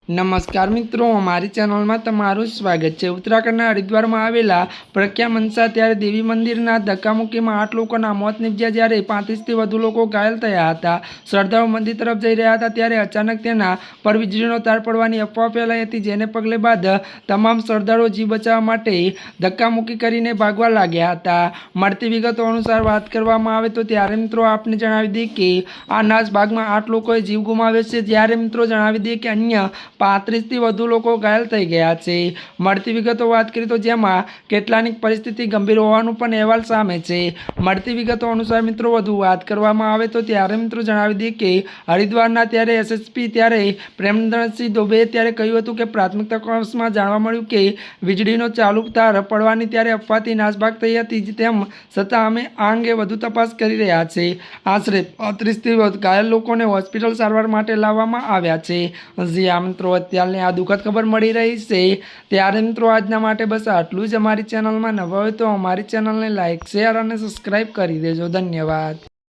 नमस्कार मित्रों, अमारी चेनल में तमारुं स्वागत है। उत्तराखंड हरिद्वार में आवेला प्रज्ञा मनसा त्यारे देवी मंदिरना धक्कामुक्की में 8 लोगोना मौत निपज्या, ज्यारे 35 थी वधु लोग घायल थया हता। श्रद्धाळुओ मंदिर तरफ जई रह्या हता त्यारे अचानक तेना पर वीजळीनो तार पड़वानी अफवा फैलाई हती, जेने पगले बाद तमाम श्रद्धाळुओ जीव बचाववा माटे धक्कामुक्की करीने भागवा लाग्या हता। मळती विगतो अनुसार बात करवामां आवे तो त्यारे मित्रों आपने जणावी दઈએ के आ नासभागमां 8 लोकोए जीव गुमाव्यो छे, ज्यारे मित्रों जणावी दઈએ के अन्य 35 થી વધુ લોકો ઘાયલ થઈ ગયા છે। મળતી વિગતો વાત કરીએ તો જેમાં કેટલાની પરિસ્થિતિ ગંભીર હોવાનું પણ અહેવાલ સામે છે। મળતી વિગતો અનુસાર મિત્રો વધુ વાત કરવામાં આવે તો ત્યારે મિત્રો જણાવી દઈએ કે હરિદ્વારના ત્યારે એસએસપી ત્યારે પ્રેમેન્દ્રસિંહ દુબેએ ત્યારે કહ્યું હતું કે પ્રાથમિક તપાસમાં જાણવા મળ્યું કે વીજળીનો ચાલુ તાર પડવાની ત્યારે અફવાથી નાસભાગ થઈ હતી, તેમ છતાં અમે આ અંગે વધુ તપાસ કરી રહ્યા છે। આશરે 35 થી વધુ ઘાયલ લોકોને હોસ્પિટલ સારવાર માટે લાવવામાં આવ્યા છે। जी आ मित्रों અત્યારની આ દુઃખદ ખબર મળી રહી છે। ત્યારે મિત્રો આજના માટે બસ આટલું જ। અમારી ચેનલમાં નવા હોય તો અમારી ચેનલને લાઇક, શેર અને સબસ્ક્રાઈબ કરી દેજો। ધન્યવાદ।